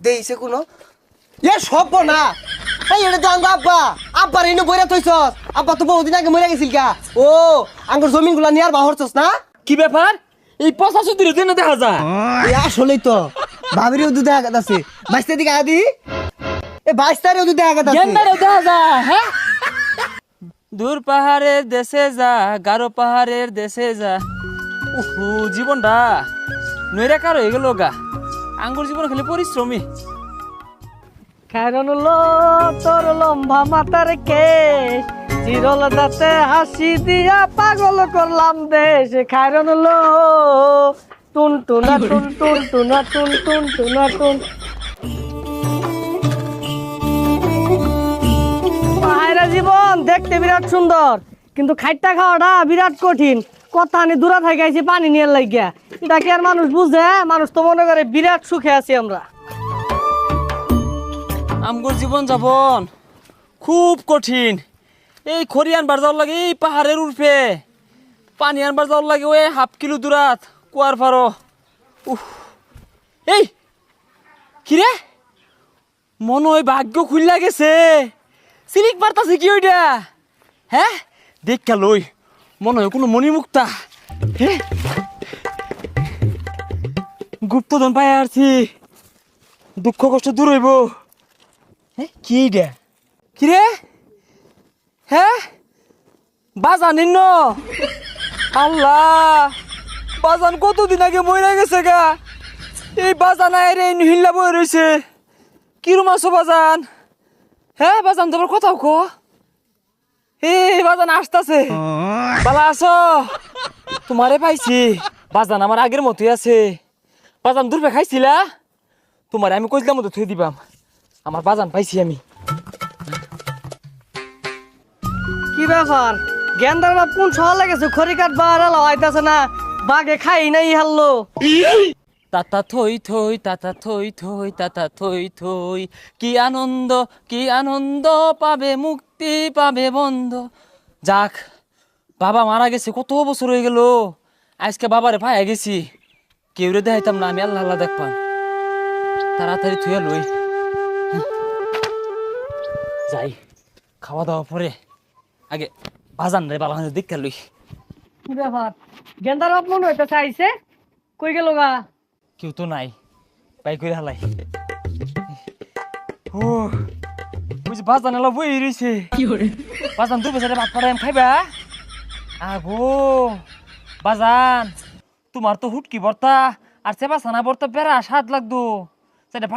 দেইছে কোনো এ সব না এই এটা তো আব্বা আব্বার এনে বইরা থইছস আব্বা তো বহুদিন আগে মরে গেছিল গা ও আঙ্গুর জমিনগুলা নিয়ার বাহরছস না কি ব্যাপার এই 85 দিনে দেখা যায় এ আসলেই তো ভাবিরিও দুধ দেখা আছে বাইশটা দিকে আদি এ বাইশটারেও দুধ দেখা আছে গেন্দারে দেখা যায় হ্যাঁ দূর পাহাড়ের দেশে যা গারো পাহাড়ের দেশে যা উহু জীবনটা নইরা কার হয়ে গেল গা আঙ্গুর জীবন খালি পরিশ্রমী খায়রনুল্লো তোর লম্বা মাথার কেশ চিরল দাঁতে হাসি দিয়া পাগল করলাম দেশ খায়রনুল্লো টুন টুনা টুন টুন টুনা টুন টুন টুনা টুন পাহাড়ের জীবন দেখতে বিরাট সুন্দর কিন্তু খাইটা খাওয়াটা বিরাট কঠিন কথা আনি দূরা থেকে আইছি পানি নিয়ে লাগিয়া এটা কি আর মানুষ বুঝে মানুষ তো মনে করে বিরাট সুখে আছি আমরা আমগর জীবন যাপন খুব কঠিন এই খড়ি আনবার যাওয়ার লাগে এই পাহাড়ের উর্ফে পানি আনবার যাওয়ার লাগে ওই হাফ কিলো দূরাত কুয়ার ফারো উহ এই কিরে মনে হয় ভাগ্য খুললা গেছে সিলিক পারতাছে কি ওইটা হ্যাঁ দেখা লই মনে হয় কোনো মণিমুক্তা হ্যাঁ গুপ্তধন পাই আসছি দুঃখ কষ্ট দূর হইব কি এইটা কিরে হ্যাঁ বাজান নিন্ন আল্লাহ বাজান কতদিন আগে মরে গেছে গা এই বাজান আইরে হিল্লা বয়ে রয়েছে কিরম আছো বাজান হ্যাঁ বাজান তোমার কথাও কো এই বাজান আসতাছে বালা আছো তোমারে পাইছি বাজান আমার আগের মতোই আছে বাজান দূরবে খাইছিলা তোমারে আমি কইলাম মতো থুই দিবাম আমার বাজান পাইছি আমি কি ব্যাপার গেন্দার বাপ কোন শহর লেগেছে খড়ি কাঠ বাড়া লাইতেছে না বাঘে খাই নাই হারলো তাতা থই থই তাতা থই থই তাতা থই থই কি আনন্দ পাবে মুক্তি পাবে বন্ধ যাক বাবা মারা গেছে কত বছর হয়ে গেল আজকে বাবারে পাইয়া গেছি কেউ রে দেখাইতাম না আমি আল্লাহ আল্লাহ দেখবাম তাড়াতাড়ি থুয়া লই যাই খাওয়া দাওয়া পরে আগে বাজান রে বাবা দেখতে লই কি ব্যাপার গেন্দার বাপ মনে হইতে চাইছে কই গেল গা কেউ তো নাই বাই করে হালাই ও বুঝি বাজান এলা বই রইছে বাজান দুই বেচারে ভাত পাড়াই খাইবা আগো বাজান তোমার তো হুটকি ভর্তা আর চেপা ছানা ভর্তা বেড়া স্বাদ লাগতো সেটা